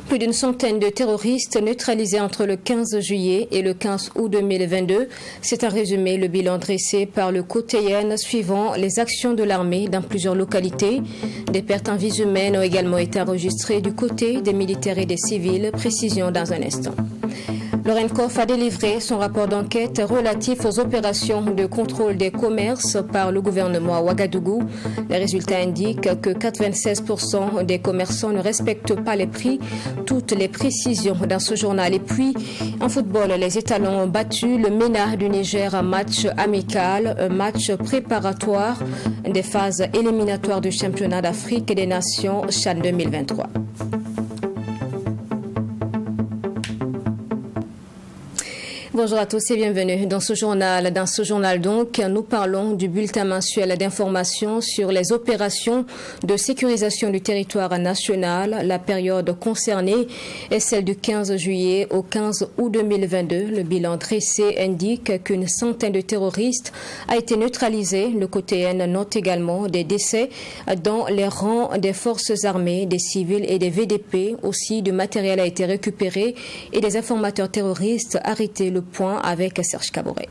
Plus d'une centaine de terroristes neutralisés entre le 15 juillet et le 15 août 2022. C'est un résumé le bilan dressé par le Cotéen suivant les actions de l'armée dans plusieurs localités. Des pertes en vies humaines ont également été enregistrées du côté des militaires et des civils. Précision dans un instant. L'ORENCOF a délivré son rapport d'enquête relatif aux opérations de contrôle des commerces par le gouvernement à Ouagadougou. Les résultats indiquent que 96% des commerçants ne respectent pas les prix. Toutes les précisions dans ce journal. Et puis, en football, les étalons ont battu le MENA du Niger en match amical, un match préparatoire des phases éliminatoires du championnat d'Afrique et des Nations CHAN 2023. Bonjour à tous et bienvenue dans ce journal. Dans ce journal donc, nous parlons du bulletin mensuel d'information sur les opérations de sécurisation du territoire national. La période concernée est celle du 15 juillet au 15 août 2022. Le bilan dressé indique qu'une centaine de terroristes a été neutralisé. Le Cotéen note également des décès dans les rangs des forces armées, des civils et des VDP. Aussi, du matériel a été récupéré et des informateurs terroristes arrêtés. Le point avec Serge Caboret.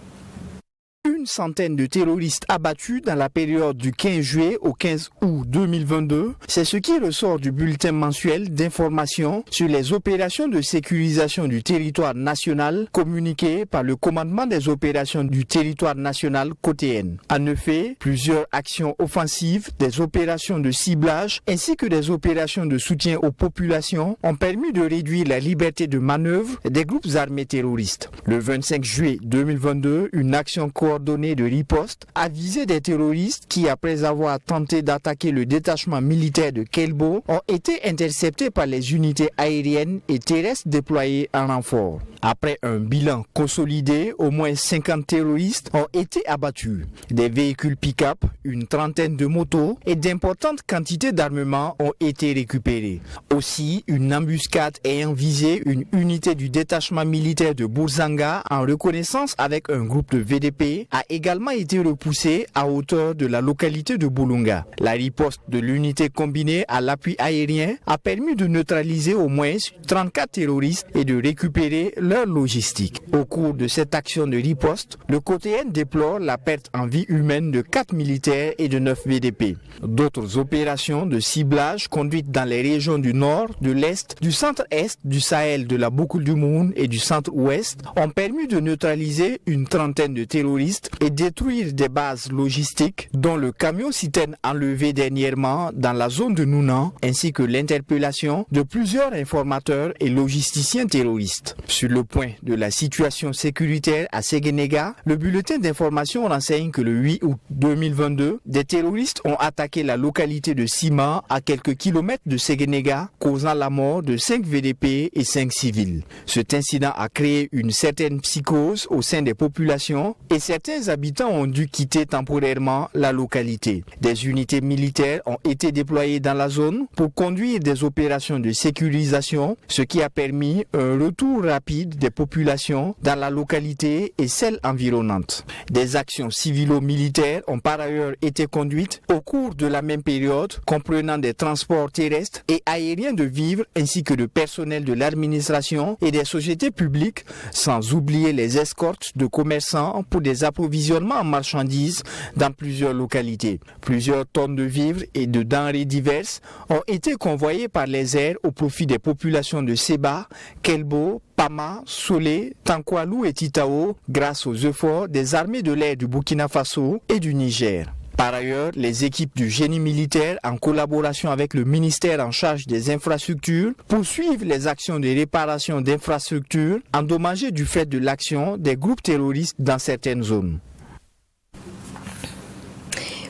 Une centaine de terroristes abattus dans la période du 15 juillet au 15 août 2022. C'est ce qui ressort du bulletin mensuel d'information sur les opérations de sécurisation du territoire national communiqué par le commandement des opérations du territoire national Cotéen. En effet, plusieurs actions offensives, des opérations de ciblage ainsi que des opérations de soutien aux populations ont permis de réduire la liberté de manœuvre des groupes armés terroristes. Le 25 juillet 2022, une action coordonnée de riposte a visé des terroristes qui, après avoir tenté d'attaquer le détachement militaire de Kelbo, ont été interceptés par les unités aériennes et terrestres déployées en renfort. Après un bilan consolidé, au moins 50 terroristes ont été abattus. Des véhicules pick-up, une trentaine de motos et d'importantes quantités d'armement ont été récupérés. Aussi, une embuscade ayant visé une unité du détachement militaire de Bourzanga en reconnaissance avec un groupe de VDP a également été repoussée à hauteur de la localité de Boulunga. La riposte de l'unité combinée à l'appui aérien a permis de neutraliser au moins 34 terroristes et de récupérer leur logistique. Au cours de cette action de riposte, le Cotéen déplore la perte en vie humaine de 4 militaires et de 9 VDP. D'autres opérations de ciblage conduites dans les régions du nord, de l'est, du centre-est, du Sahel, de la Boucle du Moun et du centre-ouest ont permis de neutraliser une trentaine de terroristes et détruire des bases logistiques dont le camion-citerne enlevé dernièrement dans la zone de Nounan ainsi que l'interpellation de plusieurs informateurs et logisticiens terroristes. Sur le point de la situation sécuritaire à Séguénéga, le bulletin d'information renseigne que le 8 août 2022, des terroristes ont attaqué la localité de Sima à quelques kilomètres de Séguénéga, causant la mort de 5 VDP et 5 civils. Cet incident a créé une certaine psychose au sein des populations et certains habitants ont dû quitter temporairement la localité. Des unités militaires ont été déployées dans la zone pour conduire des opérations de sécurisation, ce qui a permis un retour rapide des populations dans la localité et celles environnantes. Des actions civilo-militaires ont par ailleurs été conduites au cours de la même période, comprenant des transports terrestres et aériens de vivres ainsi que de personnel de l'administration et des sociétés publiques, sans oublier les escortes de commerçants pour des approvisionnements en marchandises dans plusieurs localités. Plusieurs tonnes de vivres et de denrées diverses ont été convoyées par les airs au profit des populations de Seba, Kelbo, Pama, Solé, Tankwalou et Titao grâce aux efforts des armées de l'air du Burkina Faso et du Niger. Par ailleurs, les équipes du génie militaire, en collaboration avec le ministère en charge des infrastructures, poursuivent les actions de réparation d'infrastructures endommagées du fait de l'action des groupes terroristes dans certaines zones.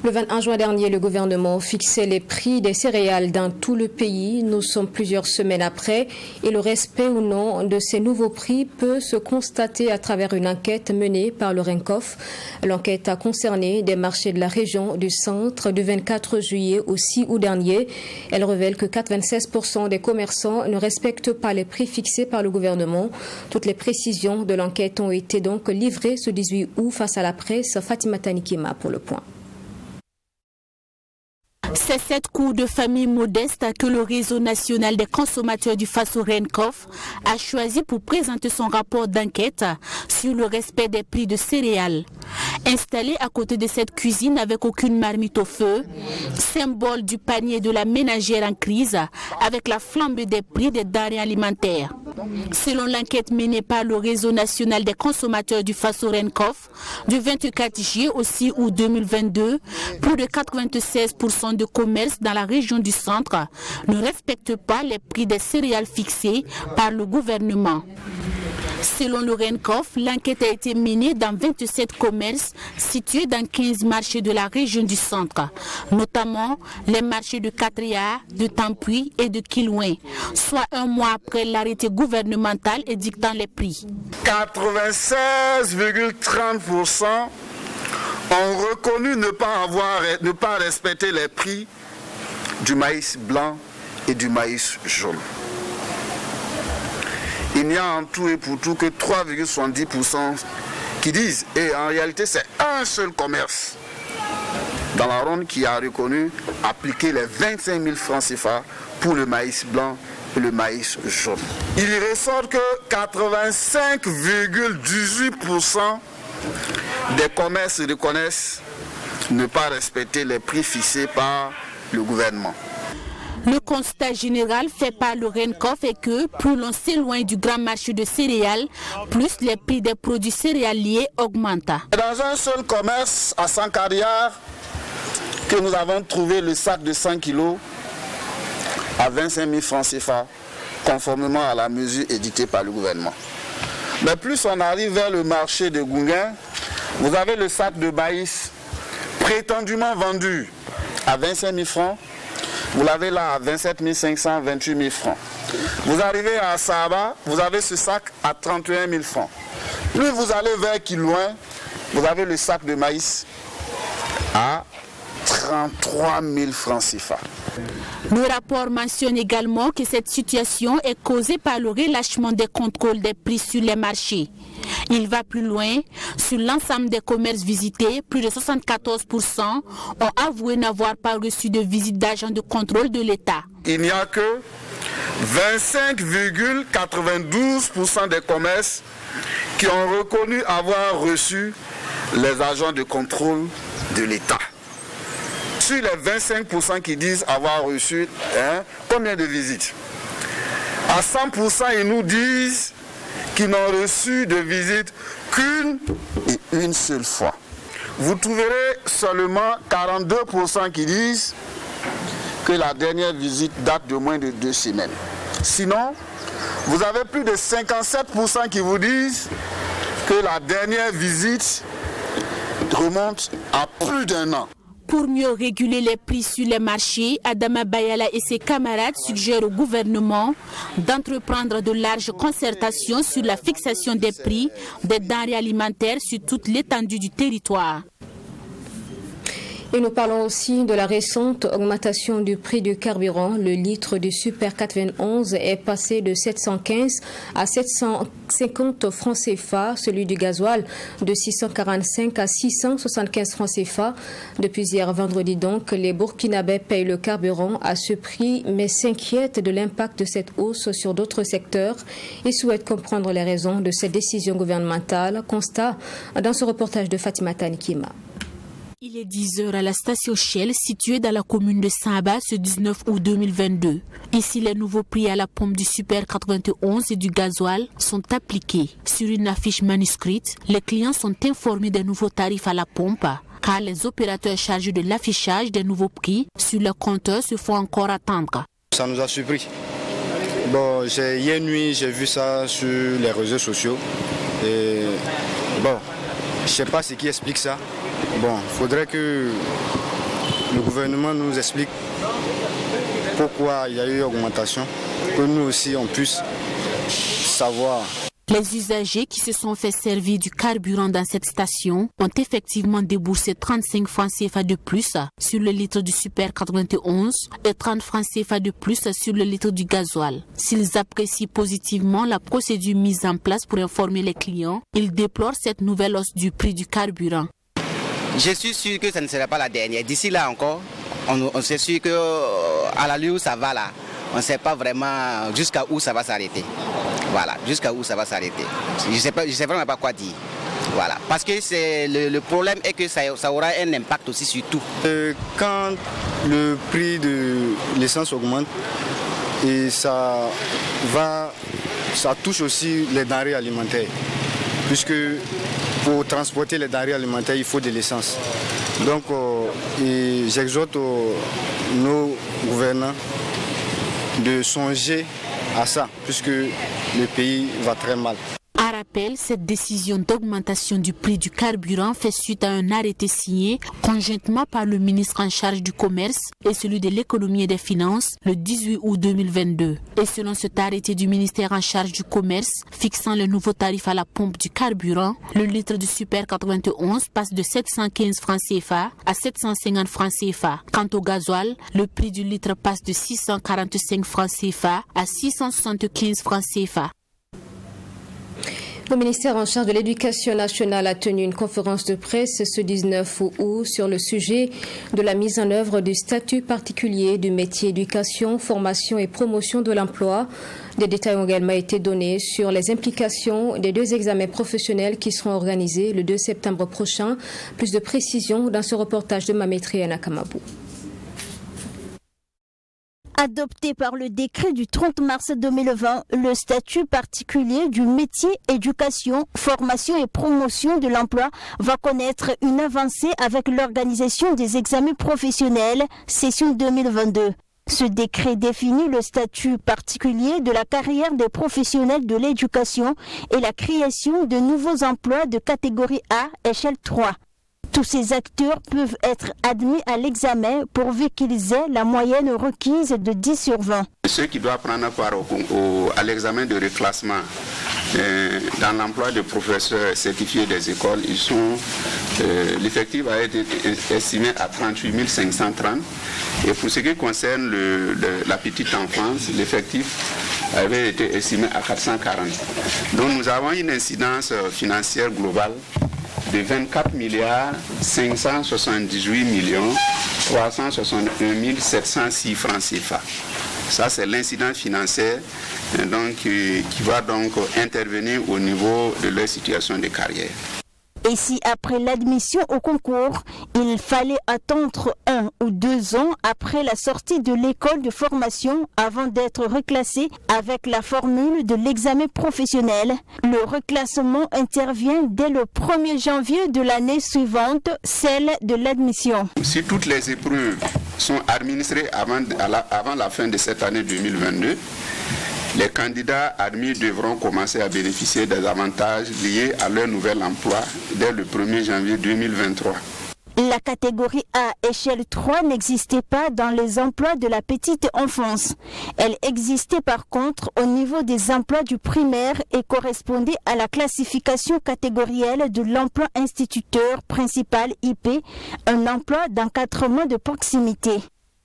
Le 21 juin dernier, le gouvernement fixait les prix des céréales dans tout le pays. Nous sommes plusieurs semaines après et le respect ou non de ces nouveaux prix peut se constater à travers une enquête menée par le RENCOF. L'enquête a concerné des marchés de la région du centre du 24 juillet au 6 août dernier. Elle révèle que 96% des commerçants ne respectent pas les prix fixés par le gouvernement. Toutes les précisions de l'enquête ont été donc livrées ce 18 août face à la presse. Fatima Tanikima pour le point. C'est cette cour de famille modeste que le réseau national des consommateurs du Faso RENCOF a choisi pour présenter son rapport d'enquête sur le respect des prix de céréales. Installé à côté de cette cuisine avec aucune marmite au feu, symbole du panier de la ménagère en crise avec la flambée des prix des denrées alimentaires. Selon l'enquête menée par le réseau national des consommateurs du Faso RENCOF, du 24 juillet au 6 août 2022, plus de 96% de commerces dans la région du centre ne respectent pas les prix des céréales fixés par le gouvernement. Selon le RENCOF, l'enquête a été menée dans 27 commerces situés dans 15 marchés de la région du centre, notamment les marchés de Catria, de Tampuy et de Kilouin, soit un mois après l'arrêté gouvernemental édictant les prix. 96,30% ont reconnu ne pas respecter les prix du maïs blanc et du maïs jaune. Il n'y a en tout et pour tout que 3,70% qui disent, et en réalité c'est un seul commerce dans la ronde qui a reconnu appliquer les 25 000 francs CFA pour le maïs blanc et le maïs jaune. Il ressort que 85,18% des commerces reconnaissent ne pas respecter les prix fixés par le gouvernement. Le constat général fait par le RENCOF est que plus l'on s'éloigne du grand marché de céréales, plus les prix des produits céréaliers augmentent. Dans un seul commerce à Sankariar, que nous avons trouvé le sac de 100 kg à 25 000 francs CFA, conformément à la mesure édictée par le gouvernement. Mais plus on arrive vers le marché de Gounguin, vous avez le sac de maïs prétendument vendu à 25 000 francs. Vous l'avez là à 27 500, 28 000 francs. Vous arrivez à Saba, vous avez ce sac à 31 000 francs. Plus vous allez vers Kilouin, vous avez le sac de maïs à 33 000 francs CFA. Le rapport mentionne également que cette situation est causée par le relâchement des contrôles des prix sur les marchés. Il va plus loin. Sur l'ensemble des commerces visités, plus de 74% ont avoué n'avoir pas reçu de visite d'agents de contrôle de l'État. Il n'y a que 25,92% des commerces qui ont reconnu avoir reçu les agents de contrôle de l'État. Sur les 25% qui disent avoir reçu, combien de visites? À 100%, ils nous disent qu'ils n'ont reçu de visite qu'une et une seule fois. Vous trouverez seulement 42% qui disent que la dernière visite date de moins de 2 semaines. Sinon, vous avez plus de 57% qui vous disent que la dernière visite remonte à plus d'1 an. Pour mieux réguler les prix sur les marchés, Adama Bayala et ses camarades suggèrent au gouvernement d'entreprendre de larges concertations sur la fixation des prix des denrées alimentaires sur toute l'étendue du territoire. Et nous parlons aussi de la récente augmentation du prix du carburant. Le litre du Super 91 est passé de 715 à 750 francs CFA, celui du gasoil de 645 à 675 francs CFA. Depuis hier vendredi donc, les Burkinabés payent le carburant à ce prix, mais s'inquiètent de l'impact de cette hausse sur d'autres secteurs et souhaitent comprendre les raisons de cette décision gouvernementale. Constat dans ce reportage de Fatima Tanikima. Il est 10h à la station Shell située dans la commune de Saba ce 19 août 2022. Ici, les nouveaux prix à la pompe du Super 91 et du gasoil sont appliqués. Sur une affiche manuscrite, les clients sont informés des nouveaux tarifs à la pompe car les opérateurs chargés de l'affichage des nouveaux prix sur le compteur se font encore attendre. Ça nous a surpris. Bon, hier nuit, j'ai vu ça sur les réseaux sociaux. Et bon, je ne sais pas ce qui explique ça. Bon, il faudrait que le gouvernement nous explique pourquoi il y a eu augmentation, que nous aussi on puisse savoir. Les usagers qui se sont fait servir du carburant dans cette station ont effectivement déboursé 35 francs CFA de plus sur le litre du Super 91 et 30 francs CFA de plus sur le litre du gasoil. S'ils apprécient positivement la procédure mise en place pour informer les clients, ils déplorent cette nouvelle hausse du prix du carburant. Je suis sûr que ça ne sera pas la dernière. D'ici là encore, on s'est sûr qu'à l'allure où ça va là, on ne sait pas vraiment jusqu'à où ça va s'arrêter. Voilà, jusqu'à où ça va s'arrêter. Je ne sais vraiment pas quoi dire. Voilà, parce que le problème est que ça aura un impact aussi sur tout. Quand le prix de l'essence augmente, et ça touche aussi les denrées alimentaires. Puisque pour transporter les denrées alimentaires, il faut de l'essence. Donc, j'exhorte nos gouvernants de songer à ça, puisque le pays va très mal. À rappel, cette décision d'augmentation du prix du carburant fait suite à un arrêté signé conjointement par le ministre en charge du commerce et celui de l'économie et des finances le 18 août 2022. Et selon cet arrêté du ministère en charge du commerce fixant le nouveau tarif à la pompe du carburant, le litre du Super 91 passe de 715 francs CFA à 750 francs CFA. Quant au gasoil, le prix du litre passe de 645 francs CFA à 675 francs CFA. Le ministère en charge de l'Éducation nationale a tenu une conférence de presse ce 19 août sur le sujet de la mise en œuvre du statut particulier du métier éducation, formation et promotion de l'emploi. Des détails ont également été donnés sur les implications des 2 examens professionnels qui seront organisés le 2 septembre prochain. Plus de précisions dans ce reportage de Mamétri Anakamabou. Adopté par le décret du 30 mars 2020, le statut particulier du métier éducation, formation et promotion de l'emploi va connaître une avancée avec l'organisation des examens professionnels, session 2022. Ce décret définit le statut particulier de la carrière des professionnels de l'éducation et la création de nouveaux emplois de catégorie A, échelle 3. Tous ces acteurs peuvent être admis à l'examen pourvu qu'ils aient la moyenne requise de 10 sur 20. Ceux qui doivent prendre part à l'examen de reclassement dans l'emploi de professeurs certifiés des écoles, l'effectif a été estimé à 38 530. Et pour ce qui concerne la petite enfance, l'effectif avait été estimé à 440. Donc nous avons une incidence financière globale de 24 578 361 706 francs CFA. Ça, c'est l'incidence financière qui va donc intervenir au niveau de leur situation de carrière. Et si après l'admission au concours, il fallait attendre 1 ou 2 ans après la sortie de l'école de formation avant d'être reclassé avec la formule de l'examen professionnel, le reclassement intervient dès le 1er janvier de l'année suivante, celle de l'admission. Si toutes les épreuves sont administrées avant la fin de cette année 2022, les candidats admis devront commencer à bénéficier des avantages liés à leur nouvel emploi dès le 1er janvier 2023. La catégorie A, échelle 3, n'existait pas dans les emplois de la petite enfance. Elle existait par contre au niveau des emplois du primaire et correspondait à la classification catégorielle de l'emploi instituteur principal IP, un emploi d'encadrement de proximité.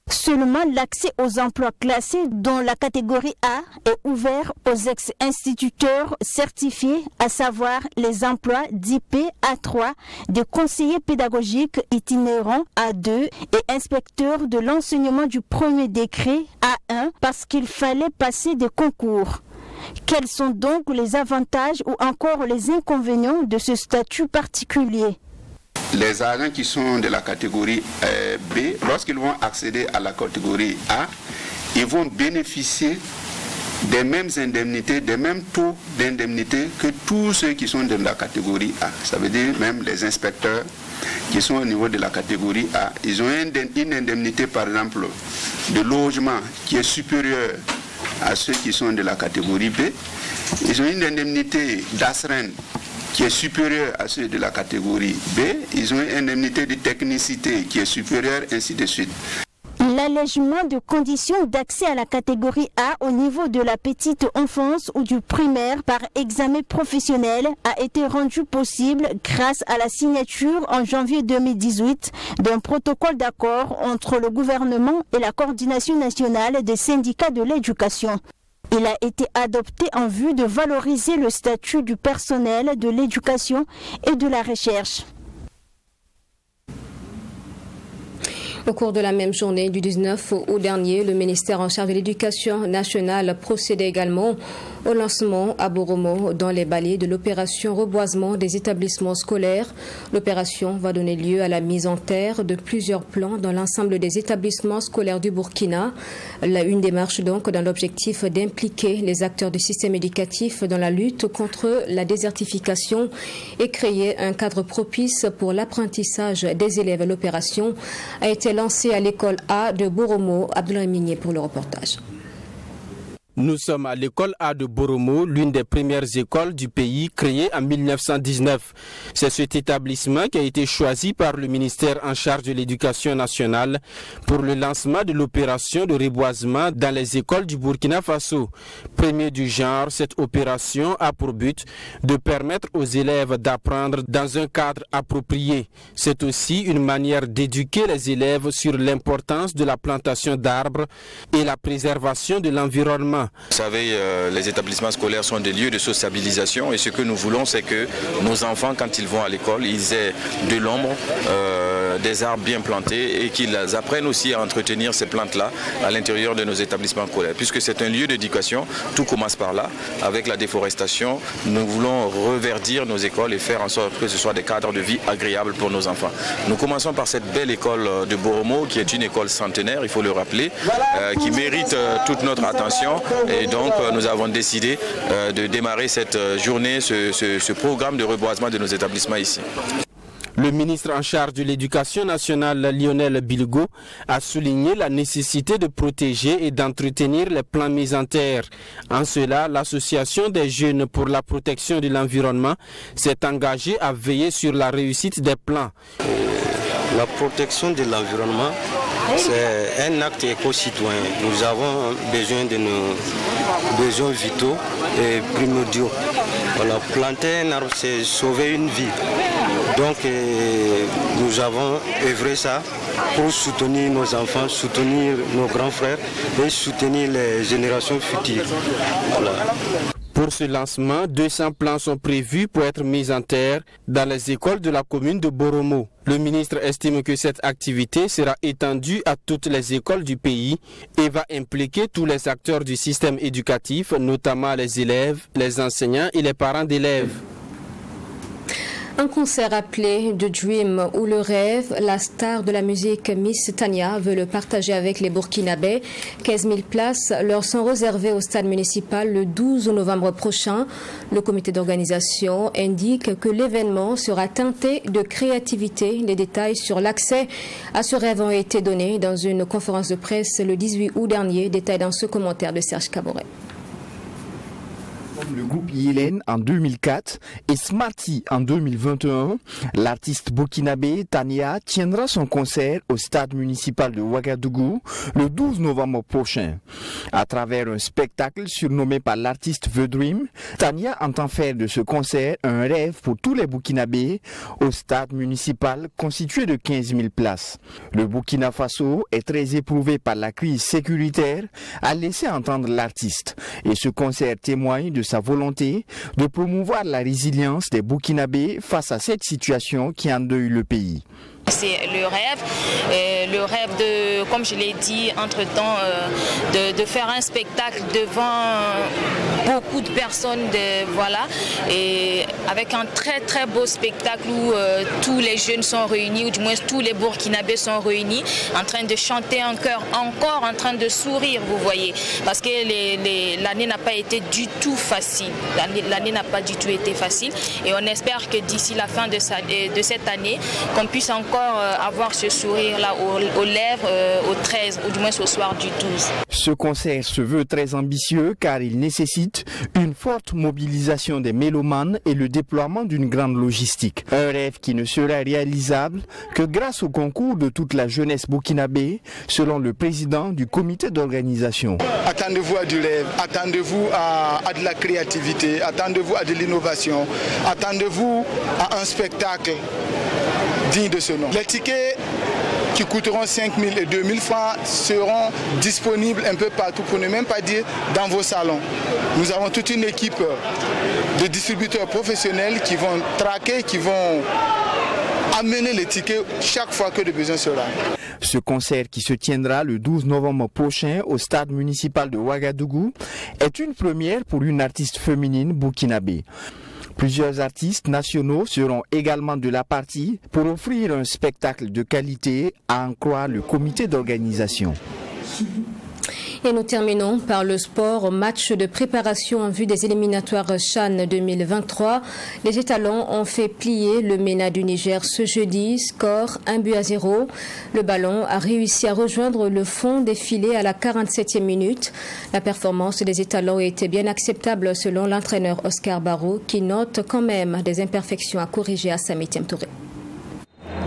Seulement l'accès aux emplois classés dont la catégorie A est ouvert aux ex-instituteurs certifiés, à savoir les emplois d'IP A3, de conseillers pédagogiques itinérants A2 et inspecteurs de l'enseignement du premier décret A1 parce qu'il fallait passer des concours. Quels sont donc les avantages ou encore les inconvénients de ce statut particulier ? Les agents qui sont de la catégorie B, lorsqu'ils vont accéder à la catégorie A, ils vont bénéficier des mêmes indemnités, des mêmes taux d'indemnité que tous ceux qui sont de la catégorie A. Ça veut dire même les inspecteurs qui sont au niveau de la catégorie A. Ils ont une indemnité, par exemple, de logement qui est supérieure à ceux qui sont de la catégorie B. Ils ont une indemnité d'astreinte qui est supérieur à ceux de la catégorie B, ils ont une indemnité de technicité qui est supérieure, ainsi de suite. L'allègement de conditions d'accès à la catégorie A au niveau de la petite enfance ou du primaire par examen professionnel a été rendu possible grâce à la signature en janvier 2018 d'un protocole d'accord entre le gouvernement et la coordination nationale des syndicats de l'éducation. Il a été adopté en vue de valoriser le statut du personnel de l'éducation et de la recherche. Au cours de la même journée du 19 août dernier, le ministère en charge de l'Éducation nationale procédait également au lancement à Boromo dans les balais de l'opération reboisement des établissements scolaires. L'opération va donner lieu à la mise en terre de plusieurs plans dans l'ensemble des établissements scolaires du Burkina. Une démarche donc dans l'objectif d'impliquer les acteurs du système éducatif dans la lutte contre la désertification et créer un cadre propice pour l'apprentissage des élèves. L'opération a été lancée à l'école A de Boromo. Abdoulaye Migné pour le reportage. Nous sommes à l'école A de Boromo, l'une des premières écoles du pays créée en 1919. C'est cet établissement qui a été choisi par le ministère en charge de l'Éducation nationale pour le lancement de l'opération de reboisement dans les écoles du Burkina Faso. Premier du genre, cette opération a pour but de permettre aux élèves d'apprendre dans un cadre approprié. C'est aussi une manière d'éduquer les élèves sur l'importance de la plantation d'arbres et la préservation de l'environnement. Vous savez, les établissements scolaires sont des lieux de sociabilisation et ce que nous voulons, c'est que nos enfants, quand ils vont à l'école, ils aient de l'ombre, des arbres bien plantés et qu'ils apprennent aussi à entretenir ces plantes-là à l'intérieur de nos établissements scolaires. Puisque c'est un lieu d'éducation, tout commence par là. Avec la déforestation, nous voulons reverdir nos écoles et faire en sorte que ce soit des cadres de vie agréables pour nos enfants. Nous commençons par cette belle école de Boromo, qui est une école centenaire, il faut le rappeler, qui mérite toute notre attention. Et donc nous avons décidé de démarrer cette journée, ce programme de reboisement de nos établissements ici. Le ministre en charge de l'Éducation nationale, Lionel Bilgo, a souligné la nécessité de protéger et d'entretenir les plants mis en terre. En cela, l'Association des jeunes pour la protection de l'environnement s'est engagée à veiller sur la réussite des plants. La protection de l'environnement, c'est un acte éco-citoyen. Nous avons besoin de nos besoins vitaux et primordiaux. Voilà, planter un arbre, c'est sauver une vie. Donc nous avons œuvré ça pour soutenir nos enfants, soutenir nos grands frères et soutenir les générations futures. Voilà. Pour ce lancement, 200 plants sont prévus pour être mis en terre dans les écoles de la commune de Boromo. Le ministre estime que cette activité sera étendue à toutes les écoles du pays et va impliquer tous les acteurs du système éducatif, notamment les élèves, les enseignants et les parents d'élèves. Un concert appelé The Dream ou le rêve, la star de la musique Miss Tania veut le partager avec les Burkinabés. 15 000 places leur sont réservées au stade municipal le 12 novembre prochain. Le comité d'organisation indique que l'événement sera teinté de créativité. Les détails sur l'accès à ce rêve ont été donnés dans une conférence de presse le 18 août dernier. Détails dans ce commentaire de Serge Caboret. Le groupe Yélen en 2004 et Smarty en 2021, l'artiste burkinabé Tania tiendra son concert au stade municipal de Ouagadougou le 12 novembre prochain. À travers un spectacle surnommé par l'artiste The Dream, Tania entend faire de ce concert un rêve pour tous les Burkinabés au stade municipal constitué de 15 000 places. Le Burkina Faso est très éprouvé par la crise sécuritaire, a laissé entendre l'artiste, et ce concert témoigne de sa volonté de promouvoir la résilience des Burkinabés face à cette situation qui endeuille le pays. C'est le rêve de, comme je l'ai dit entre-temps, de faire un spectacle devant beaucoup de personnes, voilà, et avec un très très beau spectacle où tous les jeunes sont réunis, ou du moins tous les Burkinabés sont réunis, en train de chanter en chœur, encore en train de sourire, vous voyez, parce que l'année n'a pas été du tout facile, l'année n'a pas du tout été facile, et on espère que d'ici la fin de cette année, qu'on puisse encore encore avoir ce sourire-là aux lèvres au 13, ou du moins au soir du 12. Ce concert se veut très ambitieux car il nécessite une forte mobilisation des mélomanes et le déploiement d'une grande logistique. Un rêve qui ne sera réalisable que grâce au concours de toute la jeunesse burkinabé, selon le président du comité d'organisation. Attendez-vous à du rêve, attendez-vous à de la créativité, attendez-vous à de l'innovation, attendez-vous à un spectacle digne de ce nom. Les tickets qui coûteront 5 000 et 2 000 francs seront disponibles un peu partout, pour ne même pas dire dans vos salons. Nous avons toute une équipe de distributeurs professionnels qui vont traquer, qui vont amener les tickets chaque fois que de besoin sera. Ce concert qui se tiendra le 12 novembre prochain au stade municipal de Ouagadougou est une première pour une artiste féminine burkinabé. Plusieurs artistes nationaux seront également de la partie pour offrir un spectacle de qualité, à en croire le comité d'organisation. Et nous terminons par le sport. Match de préparation en vue des éliminatoires CHAN 2023. Les étalons ont fait plier le MENA du Niger ce jeudi. Score 1-0. Le ballon a réussi à rejoindre le fond des filets à la 47e minute. La performance des étalons était bien acceptable selon l'entraîneur Oscar Barreau qui note quand même des imperfections à corriger à Sami Touré.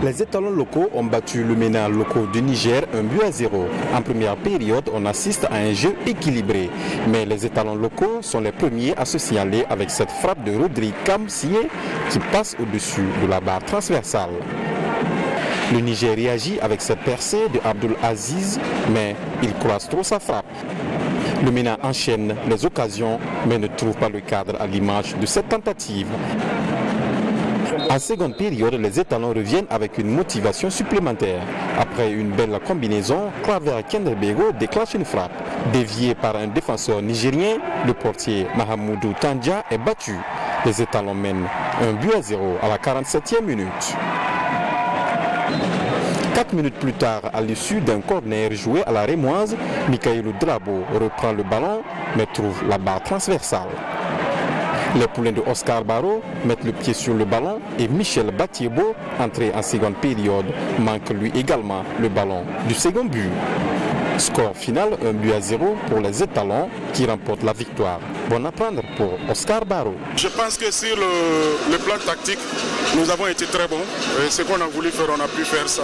Les étalons locaux ont battu le MENA locaux du Niger 1-0. En première période, on assiste à un jeu équilibré. Mais les étalons locaux sont les premiers à se signaler avec cette frappe de Rodrigue Kamsié qui passe au-dessus de la barre transversale. Le Niger réagit avec cette percée de Abdul Aziz, mais il croise trop sa frappe. Le MENA enchaîne les occasions, mais ne trouve pas le cadre à l'image de cette tentative. En seconde période, les étalons reviennent avec une motivation supplémentaire. Après une belle combinaison, Claver Kendebego déclenche une frappe. Dévié par un défenseur nigérien, le portier Mahamoudou Tandja est battu. Les étalons mènent 1-0 à la 47e minute. 4 minutes plus tard, à l'issue d'un corner joué à la Rémoise, Mikaïlou Drabo reprend le ballon mais trouve la barre transversale. Les poulains de Oscar Barreau mettent le pied sur le ballon et Michel Batiebo, entré en seconde période, manque lui également le ballon du second but. Score final 1-0 pour les étalons qui remportent la victoire. Bon à prendre pour Oscar Barreau. Je pense que sur le plan tactique, nous avons été très bons. Ce qu'on a voulu faire, on a pu faire ça.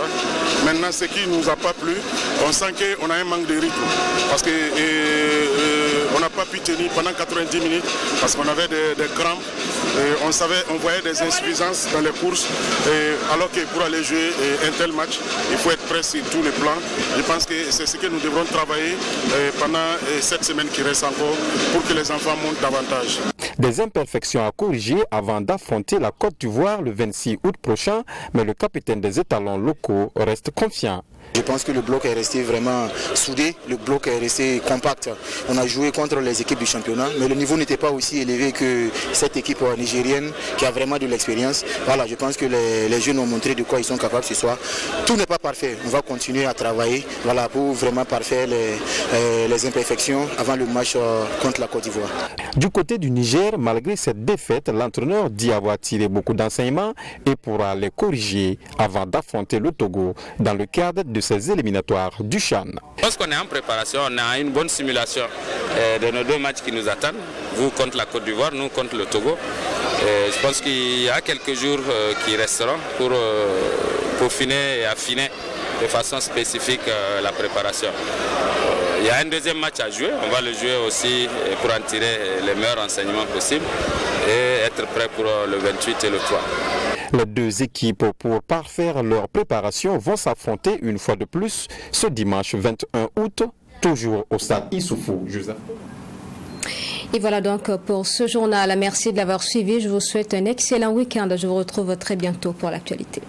Maintenant, ce qui ne nous a pas plu, on sent qu'on a un manque de rythme. Parce que on n'a pas pu tenir pendant 90 minutes parce qu'on avait des crampes. On voyait des insuffisances dans les courses. Alors que pour aller jouer un tel match, il faut être prêt sur tous les plans. Je pense que c'est ce que nous devrons travailler pendant cette semaine qui reste encore pour que les enfants montent davantage. Des imperfections à corriger avant d'affronter la Côte d'Ivoire le 26 août prochain, mais le capitaine des étalons locaux reste confiant. Je pense que le bloc est resté vraiment soudé, le bloc est resté compact. On a joué contre les équipes du championnat, mais le niveau n'était pas aussi élevé que cette équipe nigérienne qui a vraiment de l'expérience. Voilà, je pense que les jeunes ont montré de quoi ils sont capables ce soir. Tout n'est pas parfait, on va continuer à travailler pour vraiment parfaire les imperfections avant le match contre la Côte d'Ivoire. Du côté du Niger, malgré cette défaite, l'entraîneur dit avoir tiré beaucoup d'enseignements et pourra les corriger avant d'affronter le Togo dans le cadre de ces éliminatoires du CHAN. Lorsqu'on est en préparation, on a une bonne simulation de nos deux matchs qui nous attendent, vous contre la Côte d'Ivoire, nous contre le Togo. Je pense qu'il y a quelques jours qui resteront pour peaufiner et affiner de façon spécifique la préparation. Il y a un deuxième match à jouer, on va le jouer aussi pour en tirer les meilleurs renseignements possibles et être prêt pour le 28 et le 3. Les deux équipes, pour parfaire leur préparation, vont s'affronter une fois de plus ce dimanche 21 août, toujours au stade Issoufou. Joseph. Et voilà donc pour ce journal. Merci de l'avoir suivi. Je vous souhaite un excellent week-end. Je vous retrouve très bientôt pour l'actualité.